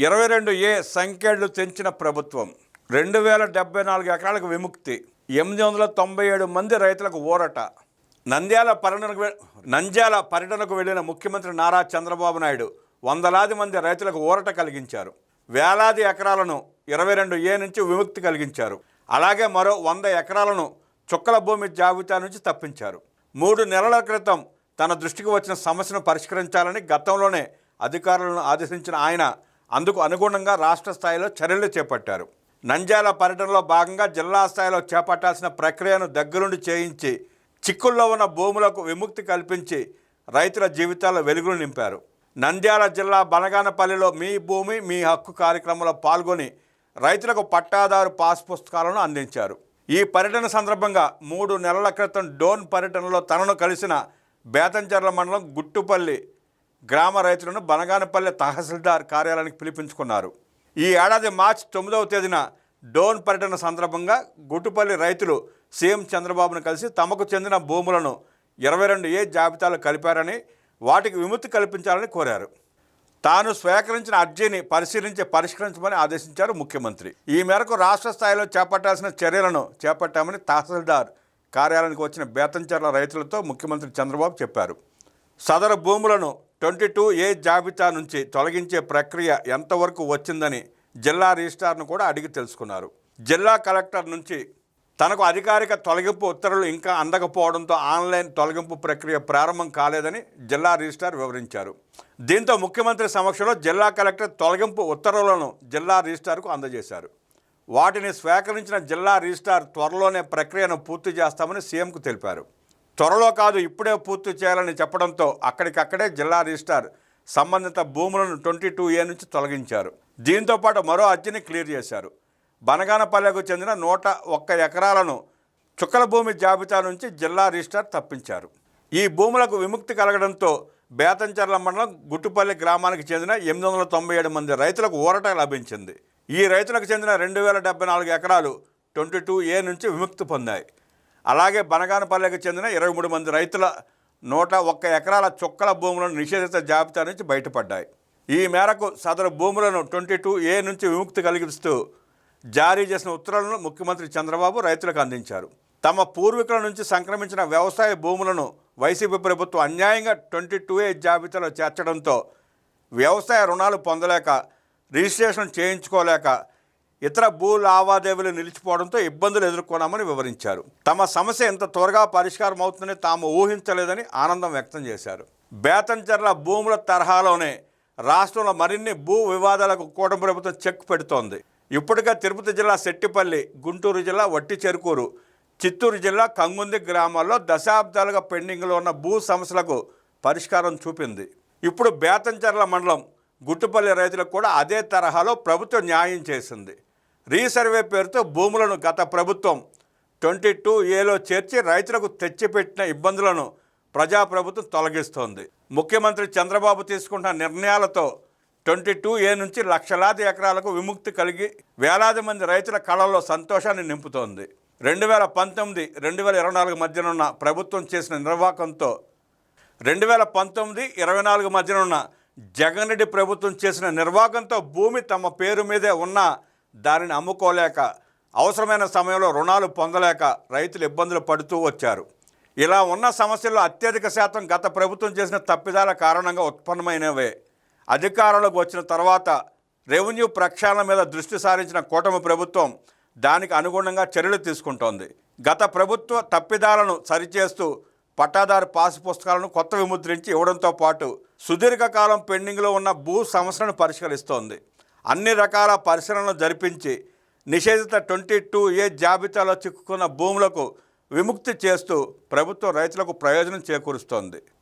22A సంఖ్యలు తెంచిన ప్రభుత్వం 2074 ఎకరాలకు విముక్తి 897 మంది రైతులకు ఊరట. నంద్యాల పర్యటనకు వెళ్లిన ముఖ్యమంత్రి నారా చంద్రబాబు నాయుడు వందలాది మంది రైతులకు ఊరట కలిగించారు. వేలాది ఎకరాలను 22A నుంచి విముక్తి కలిగించారు. అలాగే మరో 100 ఎకరాలను చుక్కల భూమి జాబితా నుంచి తప్పించారు. 3 నెలల క్రితం తన దృష్టికి వచ్చిన సమస్యను పరిష్కరించాలని గతంలోనే అధికారులను ఆదేశించిన ఆయన అందుకు అనుగుణంగా రాష్ట్ర స్థాయిలో చర్యలు చేపట్టారు. నంద్యాల పర్యటనలో భాగంగా జిల్లా స్థాయిలో చేపట్టాల్సిన ప్రక్రియను దగ్గరుండి చేయించి చిక్కుల్లో ఉన్న భూములకు విముక్తి కల్పించి రైతుల జీవితాల్లో వెలుగులు నింపారు. నంద్యాల జిల్లా బనగానపల్లిలో మీ భూమి మీ హక్కు కార్యక్రమంలో పాల్గొని రైతులకు పట్టాదారు పాస్ పుస్తకాలను అందించారు. ఈ పర్యటన సందర్భంగా 3 నెలల క్రితం డోన్ పర్యటనలో తనను కలిసిన బేతంచెర్ల మండలం గుట్టుపల్లి గ్రామ రైతులను బనగానపల్లి తహసీల్దార్ కార్యాలయానికి పిలిపించుకున్నారు. ఈ ఏడాది మార్చి 9వ తేదీన డోన్ పర్యటన సందర్భంగా గుట్టుపల్లి రైతులు సీఎం చంద్రబాబును కలిసి తమకు చెందిన భూములను 22A జాబితాలో కలిపారని వాటికి విముక్తి కల్పించాలని కోరారు. తాను స్వీకరించిన అర్జీని పరిష్కరించమని ఆదేశించారు ముఖ్యమంత్రి. ఈ మేరకు రాష్ట్ర స్థాయిలో చేపట్టాల్సిన చర్యలను చేపట్టామని తహసీల్దార్ కార్యాలయానికి వచ్చిన బేతంచెర్ల రైతులతో ముఖ్యమంత్రి చంద్రబాబు చెప్పారు. సదరు భూములను 22A జాబితా నుంచి తొలగించే ప్రక్రియ ఎంతవరకు వచ్చిందని జిల్లా రిజిస్ట్రార్ను కూడా అడిగి తెలుసుకున్నారు. జిల్లా కలెక్టర్ నుంచి తనకు అధికారిక తొలగింపు ఉత్తర్వులు ఇంకా అందకపోవడంతో ఆన్లైన్ తొలగింపు ప్రక్రియ ప్రారంభం కాలేదని జిల్లా రిజిస్ట్రార్ వివరించారు. దీంతో ముఖ్యమంత్రి సమక్షంలో జిల్లా కలెక్టర్ తొలగింపు ఉత్తర్వులను జిల్లా రిజిస్ట్రార్కు అందజేశారు. వాటిని స్వీకరించిన జిల్లా రిజిస్ట్రార్ త్వరలోనే ప్రక్రియను పూర్తి చేస్తామని సీఎంకు తెలిపారు. త్వరలో కాదు ఇప్పుడే పూర్తి చేయాలని చెప్పడంతో అక్కడికక్కడే జిల్లా రిజిస్ట్రార్ సంబంధిత భూములను 22A నుంచి తొలగించారు. దీంతో పాటు మరో అర్జీని క్లియర్ చేశారు. బనగానపల్లెకు చెందిన 101 ఎకరాలను చుక్కల భూమి జాబితా నుంచి జిల్లా రిజిస్ట్రార్ తప్పించారు. ఈ భూములకు విముక్తి కలగడంతో బేతంచెర్ల మండలం గుట్టుపల్లి గ్రామానికి చెందిన 897 మంది రైతులకు ఊరట లభించింది. ఈ రైతులకు చెందిన 2074 ఎకరాలు 22A నుంచి విముక్తి పొందాయి. అలాగే బనగానపల్లెకు చెందిన 23 మంది రైతుల 101 ఎకరాల చుక్కల భూములను నిషేధిత జాబితా నుంచి బయటపడ్డాయి. ఈ మేరకు సదరు భూములను 22A నుంచి విముక్తి కలిగిస్తూ జారీ చేసిన ఉత్తర్వులను ముఖ్యమంత్రి చంద్రబాబు రైతులకు అందించారు. తమ పూర్వీకుల నుంచి సంక్రమించిన వ్యవసాయ భూములను వైసీపీ ప్రభుత్వం అన్యాయంగా 22A జాబితాలో చేర్చడంతో వ్యవసాయ రుణాలు పొందలేక, రిజిస్ట్రేషన్ చేయించుకోలేక, ఇతర భూ లావాదేవీలు నిలిచిపోవడంతో ఇబ్బందులు ఎదుర్కొన్నామని వివరించారు. తమ సమస్య ఇంత త్వరగా పరిష్కారం అవుతుందని తాము ఊహించలేదని ఆనందం వ్యక్తం చేశారు. బేతంచెర్ల భూముల తరహాలోనే రాష్ట్రంలో మరిన్ని భూ వివాదాలకు కూటమి ప్రభుత్వం చెక్ పెడుతోంది. ఇప్పటికే తిరుపతి జిల్లా శెట్టిపల్లి, గుంటూరు జిల్లా వట్టిచెరుకూరు, చిత్తూరు జిల్లా కంగుంది గ్రామాల్లో దశాబ్దాలుగా పెండింగ్లో ఉన్న భూ సమస్యలకు పరిష్కారం చూపింది. ఇప్పుడు బేతంచెర్ల మండలం గుట్టుపల్లి రైతులకు కూడా అదే తరహాలో ప్రభుత్వం న్యాయం చేసింది. రీసర్వే పేరుతో భూములను గత ప్రభుత్వం 22Aలో చేర్చి రైతులకు తెచ్చిపెట్టిన ఇబ్బందులను ప్రజాప్రభుత్వం తొలగిస్తోంది. ముఖ్యమంత్రి చంద్రబాబు తీసుకున్న నిర్ణయాలతో 22A నుంచి లక్షలాది ఎకరాలకు విముక్తి కలిగి వేలాది మంది రైతుల కళల్లో సంతోషాన్ని నింపుతోంది. 2019-2024 మధ్యనున్న ప్రభుత్వం చేసిన నిర్వాహకంతో 2019-24 మధ్యనున్న జగన్ రెడ్డి ప్రభుత్వం చేసిన నిర్వాహకంతో భూమి తమ పేరు మీదే ఉన్నా దానిని అమ్ముకోలేక, అవసరమైన సమయంలో రుణాలు పొందలేక రైతులు ఇబ్బందులు పడుతూ వచ్చారు. ఇలా ఉన్న సమస్యల్లో అత్యధిక శాతం గత ప్రభుత్వం చేసిన తప్పిదాల కారణంగా ఉత్పన్నమైనవే. అధికారంలోకి వచ్చిన తర్వాత రెవెన్యూ ప్రక్షాళన మీద దృష్టి సారించిన కూటమి ప్రభుత్వం దానికి అనుగుణంగా చర్యలు తీసుకుంటోంది. గత ప్రభుత్వ తప్పిదాలను సరిచేస్తూ పట్టాదారు పాస్ పుస్తకాలను కొత్త విముద్రించి ఇవ్వడంతో పాటు సుదీర్ఘకాలం పెండింగ్లో ఉన్న భూ సమస్యలను పరిష్కరిస్తోంది. అన్ని రకాల పరిశీలనలు జరిపించి నిషేధిత 22A జాబితాలో చిక్కుకున్న భూములకు విముక్తి చేస్తూ ప్రభుత్వం రైతులకు ప్రయోజనం చేకూరుస్తోంది.